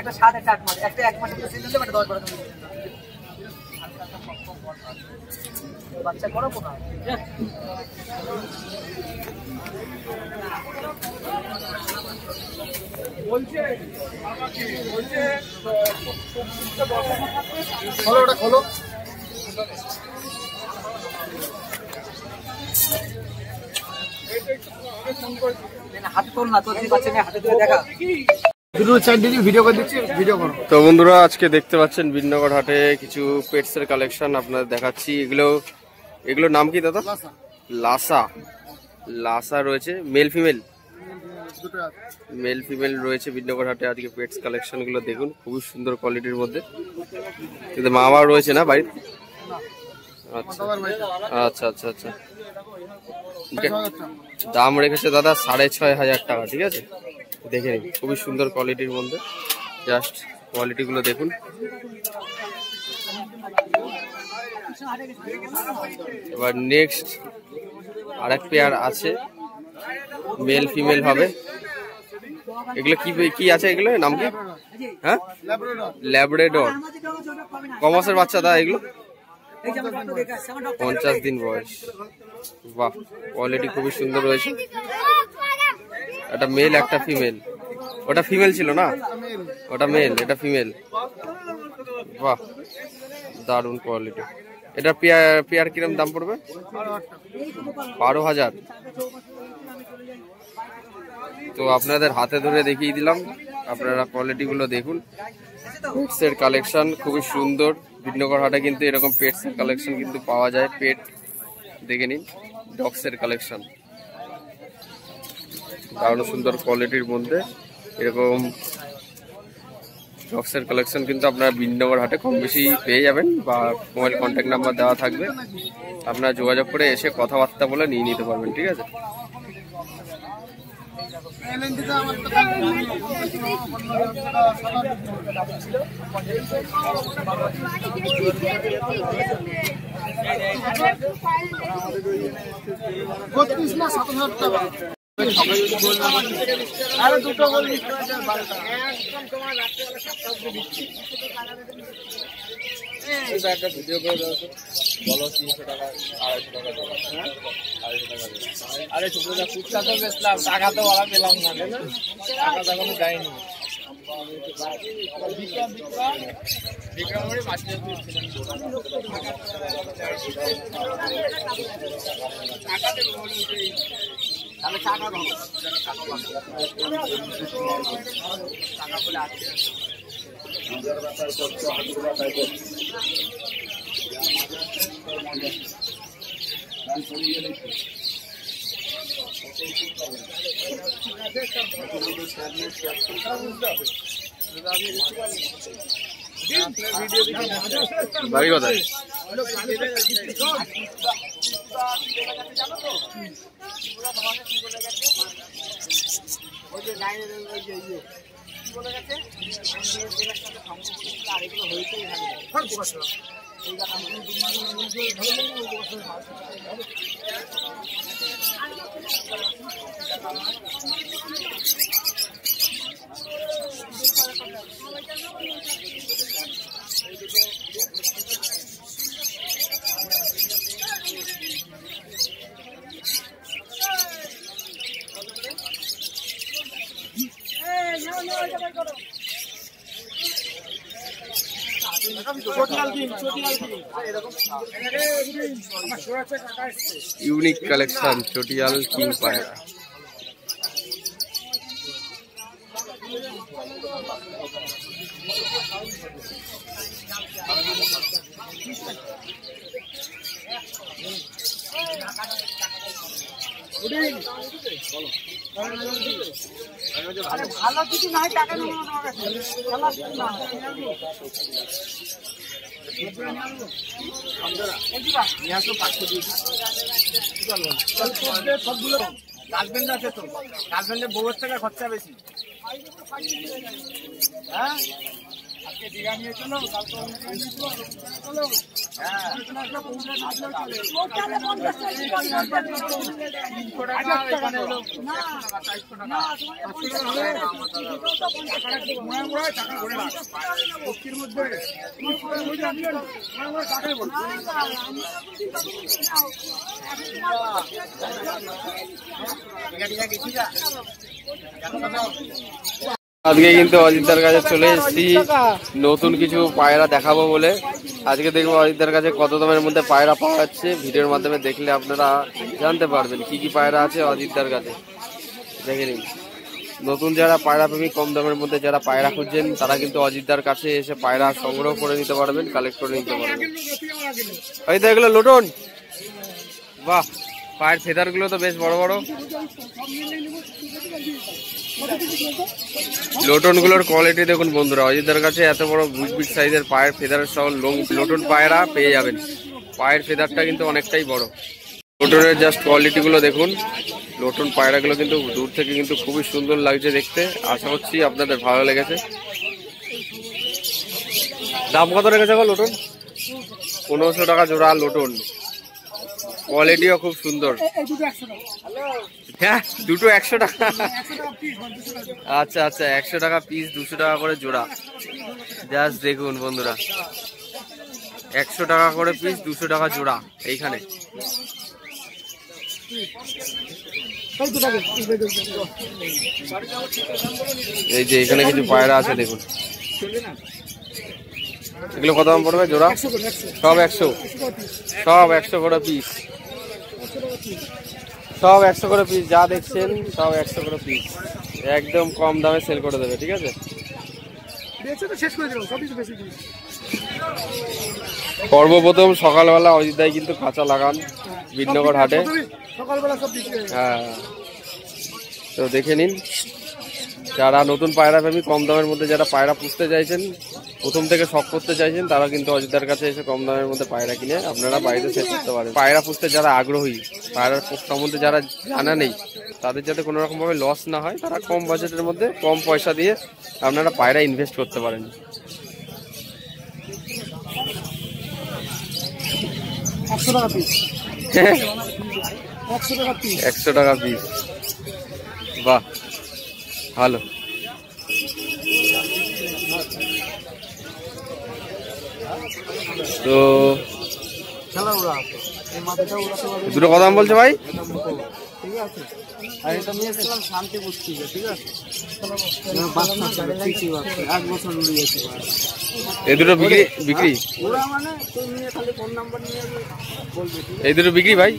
একটা 7 একটা 8 মাস, একটা 1 মাসের সিজন দেব, একটা 10 12 বাচ্চা করাবো না। বলছে খোলো, ওটা খোলো। হাতে তোল না, তোর বাচ্চা নিয়ে হাতে তুলে দেখা। তো বন্ধুরা, আজকে দেখতে পাচ্ছেন বিননগর হাটে কিছু পেটসের কালেকশন আপনাদের দেখাচ্ছি। এগুলোর নাম কি দাদা? লাসা। লাসা রয়েছে, মেল ফিমেল? মেল ফিমেল রয়েছে বিননগর হাটে। আজকে পেটস কালেকশন গুলো দেখুন, খুবই সুন্দর কোয়ালিটির মধ্যে। কিন্তু মামা রয়েছে না বাড়িতে? আচ্ছা আচ্ছা আচ্ছা। দাম রেখেছে দাদা 6,500 টাকা। ঠিক আছে, দেখে নিন, খুবই সুন্দর কোয়ালিটির মধ্যে। জাস্ট কোয়ালিটি গুলো দেখুন। এবার নেক্সট আরেক পেয়ার আছে, মেল ফিমেল হবে। এগুলো কি আছে? এগুলো নাম কি? হ্যাঁ, ল্যাব্রাডর। কমাসের বাচ্চা দা এগুলো? 50 দিন বয়স। বাহ, কোয়ালিটি খুবই সুন্দর রয়েছে। একটা মেল একটা ফিমেল। ওটা ফিমেল ছিল না, ওটা মেল, এটা ফিমেল। বাহ, দারুণ কোয়ালিটি। এটা পেয়ার কিরম দাম পড়বে? 12,000। তো আপনাদের হাতে ধরে দেখিয়ে দিলাম, আপনারা কোয়ালিটি গুলো দেখুন। পেটসের কালেকশন খুবই সুন্দর। বিননগর হাটে কিন্তু এরকম পেটসের কালেকশন কিন্তু পাওয়া যায়। পেট দেখে নিন, ডগসের কালেকশন দারুণ সুন্দর কোয়ালিটির মধ্যে। এরকম ডগসের কালেকশন কিন্তু আপনারা বিননগর হাটে কম বেশি পেয়ে যাবেন, বা মোবাইল কন্ট্যাক্ট নাম্বার দেওয়া থাকবে, আপনারা যোগাযোগ করে এসে কথাবার্তা বলে নিয়ে নিতে পারবেন। ঠিক আছে। আরে দুটো বলি একটা ভিডিও করে দাও তো, বলো 300 টাকা 250 টাকা দাও। 250 টাকা। আরে ছোটটা কুচটা তো বেচলাম, টাকা তো ওরা পেলাম না, টাকা তো এখনো দেয়নি। বিক্রমপুরে মাছ নিয়ে টাকা দেবো তাহলে টাকা দেবো, টাকা বলে আসছে। বাড়ি কোথায়? ইউনিক কালেকশন চটিয়াল কিং পায়রা। ভালো কিছু নাই, টাকা নেবো সবগুলো। গার্লফ্রেন্ড আছে তো, গার্লফ্রেন্ডের বউয়ের থেকে খরচা বেশি। হ্যাঁ, আজকে দীঘা নিয়ে চলো, কালকে চলো। আজকে কিন্তু অজিতদার কাছে চলে এসেছি নতুন কিছু পায়রা দেখাবো বলে। আজকে দেখবো অজিতদার কাছে কত দামের মধ্যে পায়রা পাওয়া যাচ্ছে। ভিডিওর মাধ্যমে দেখলে আপনারা জানতে পারবেন কি কি পায়রা আছে অজিতদার কাছে। দেখে নিন, নতুন যারা পায়রা প্রেমী, কম দামের মধ্যে যারা পায়রা খুঁজছেন তারা কিন্তু অজিতদার কাছে এসে পায়রা সংগ্রহ করে নিতে পারবেন, কালেক্ট করে নিতে পারবেন। হয়তো এগুলো লোটন, বাহ, পায়ের ফেদার গুলো তো বেশ বড় বড়। লোটন গুলোর কোয়ালিটি দেখুন বন্ধুরা, অজিতদার কাছে এত বড় বিগ বিগ সাইজের পায়ের ফেদার সহ লোটন পায়রা পেয়ে যাবেন। পায়ের ফেদারটা কিন্তু অনেকটাই বড়। লোটনের জাস্ট কোয়ালিটি গুলো দেখুন। লোটন পায়রা গুলো কিন্তু দূর থেকে কিন্তু খুবই সুন্দর লাগছে দেখতে। আশা করছি আপনাদের ভালো লেগেছে। দাম কত রেখেছে গো লোটন? 1500 টাকা জোড়া লোটন। কোয়ালিটিও খুব সুন্দর। হ্যাঁ, দুটো 100 টাকা। আচ্ছা আচ্ছা, 100 টাকা পিস, 200 টাকা করে জোড়া। জাস্ট দেখুন বন্ধুরা, 100 টাকা করে পিস, 200 টাকা জোড়া এইখানে। এই যে এখানে কিছু পায়রা আছে দেখুন। এগুলো কত দাম পড়বে জোড়া? সব 100, সব 100 করে পিস, সব 100 করে পিস। যা দেখছেন সব 100 করে পিস। একদম কম দামে সেল করে দেবে, ঠিক আছে? সর্বপ্রথম সকালবেলা অজিতদাই কিন্তু কাঁচা লাগান বিনগর হাটে। হ্যাঁ, তো দেখে নিন, যারা নতুন পায়রা প্রেমী, কম দামের মধ্যে যারা পায়রা পুষতে চাইছেন, প্রথম থেকে শখ করতে চাইছেন, তারা কিন্তু অজিতদার কাছে এসে কম দামের মধ্যে পায়রা কিনে আপনারা বাড়িতে সেট করতে পারেন। পায়রা পুষতে যারা আগ্রহী, পায়রার সম্বন্ধে যারা জানা নেই, তাদের যাতে কোনো রকম ভাবে লস না হয়, তারা কম বাজেটের মধ্যে কম পয়সা দিয়ে আপনারা পায়রা ইনভেস্ট করতে পারেন। 100 টাকা পিস, 100 টাকা পিস, বাহ, ভালো। তো দুটো কত দাম বলছে ভাই? ঠিক আছে। আর এটা নিয়ে এসেছিলাম শান্তি বুঝছি, ঠিক আছে? এক বছর উড়িয়েছি। এই দুটো বিক্রি বিক্রি ওরা মানে তুই নিয়ে খালি ফোন নাম্বার নিয়ে বলবি। এই দুটো বিক্রি ভাই?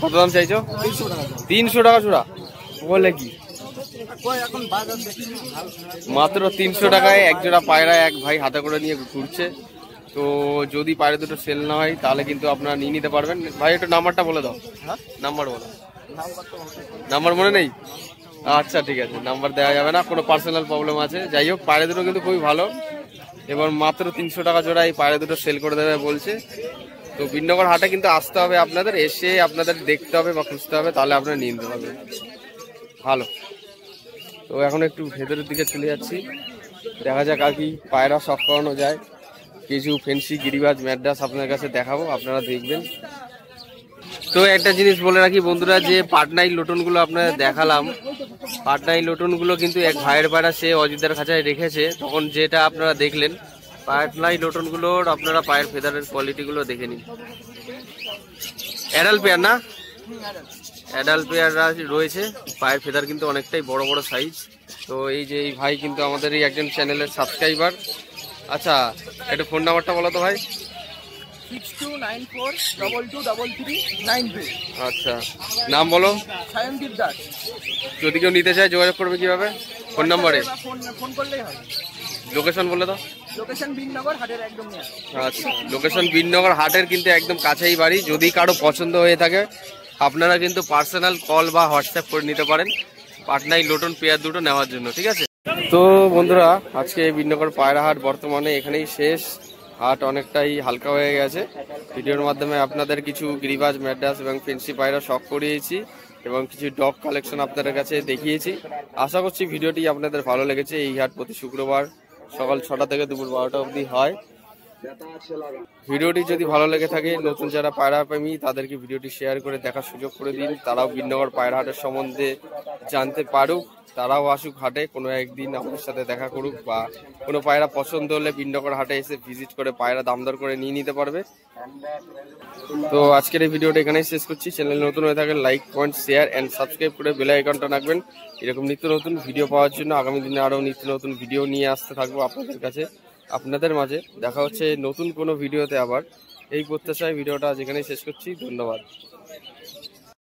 কত দাম চাইছো? 300 টাকা। 300 টাকা জোড়া বলে কি? এখন বাজার দেখি মাত্র 300 টাকায় এক জোড়া পায়রা এক ভাই হাতে করে নিয়ে ঘুরছে। তো যদি পায়রা দুটো সেল না হয় তাহলে কিন্তু আপনারা নিয়ে নিতে পারবেন। ভাই একটু নাম্বারটা বলে দাও। নাম্বার বলো। নাম্বার মনে নেই? আচ্ছা ঠিক আছে, নাম্বার দেওয়া যাবে না, কোনো পার্সোনাল প্রবলেম আছে। যাই হোক, পায়রা দুটো কিন্তু খুবই ভালো এবং মাত্র 300 টাকা জোড়া এই পায়রা দুটো সেল করে দেবে বলছে। তো বিনগর হাটে কিন্তু আসতে হবে আপনাদের, এসে আপনাদের দেখতে হবে বা খুঁজতে হবে, তাহলে আপনারা নিয়ে নিতে পারবেন। ভালো। তো এখন একটু ভেতরের দিকে চলে যাচ্ছি, দেখা যাক আর কি পায়রা শখ করানো যায়। কিছু ফেন্সি গিরিবাজ ম্যাড্রাস আপনার কাছে দেখাবো, আপনারা দেখবেন। তো একটা জিনিস বলে রাখি বন্ধুরা, যে পাটনাই লোটনগুলো আপনারা দেখালাম, পাটনাই লোটনগুলো কিন্তু এক ভাইয়ের পায়রা, সে অজিতদার কাছে রেখেছে। তখন যেটা আপনারা দেখলেন, পাটনাই লোটনগুলোর আপনারা পায়ের ফেদারের কোয়ালিটিগুলো দেখে নিন। অ্যাডাল্ট পেয়ার না? অ্যাডাল্ট পেয়াররা রয়েছে, পায়ের ফেদার কিন্তু অনেকটাই বড় বড় সাইজ। তো এই যে এই ভাই কিন্তু আমাদের এই একজন চ্যানেলের সাবস্ক্রাইবার। আচ্ছা, একটু ফোন নাম্বারটা বলো তো ভাই। 6294223392। আচ্ছা, নাম বলো। সায়নদীপ দাস। যদি কেউ নিতে চায় যোগাযোগ করবে কিভাবে? ফোন নাম্বারে? ফোন করলেই হয়। লোকেশন বলে দাও। লোকেশন বিননগর হাটের একদম নিয়ে। আচ্ছা, লোকেশন বিননগর হাটের কিন্তু একদম কাছেই বাড়ি। যদি কারো পছন্দ হয়ে থাকে আপনারা কিন্তু পার্সোনাল কল বা হোয়াটসঅ্যাপ করে নিতে পারেন পাটনাই লোটন পেয়ার দুটো নেওয়ার জন্য, ঠিক আছে? তো বন্ধুরা, আজকে বিননগর পায়রা হাট বর্তমানে এখানেই শেষ। হাট অনেকটাই হালকা হয়ে গেছে। ভিডিওর মাধ্যমে আপনাদের কিছু গিরিবাজ ম্যাড্রাস এবং ফেন্সি পায়রা শখ করিয়েছি এবং কিছু ডগ কালেকশন আপনাদের কাছে দেখিয়েছি। আশা করছি ভিডিওটি আপনাদের ভালো লেগেছে। এই হাট প্রতি শুক্রবার সকাল 6টা থেকে দুপুর 12টা অবধি হয়। ভিডিওটি যদি ভালো লেগে থাকে, নতুন যারা পায়রা প্রেমী তাদেরকে ভিডিওটি শেয়ার করে দেখার সুযোগ করে দিন। তারাও বিন্নগর পায়রা হাটের সম্বন্ধে জানতে পারুক, তারাও আসুক হাটে, কোনো একদিন আমাদের সাথে দেখা করুক, বা কোনো পায়রা পছন্দ হলে বিন্নগর হাটে এসে ভিজিট করে পায়রা দাম দর করে নিয়ে নিতে পারবে। তো আজকের এই ভিডিওটা এখানেই শেষ করছি। চ্যানেল নতুন হয়ে থাকলে like, comment, share and subscribe করে বেল আইকনটা রাখবেন এরকম নিত্য নতুন ভিডিও পাওয়ার জন্য। আগামী দিনে আরও নিত্য নতুন ভিডিও নিয়ে আসতে থাকবো আপনাদের কাছে, আপনাদের মাঝে। দেখা হচ্ছে নতুন কোনো ভিডিওতে আবার। এই প্রত্যাশায় ভিডিওটা যেখানেই শেষ করছি। ধন্যবাদ।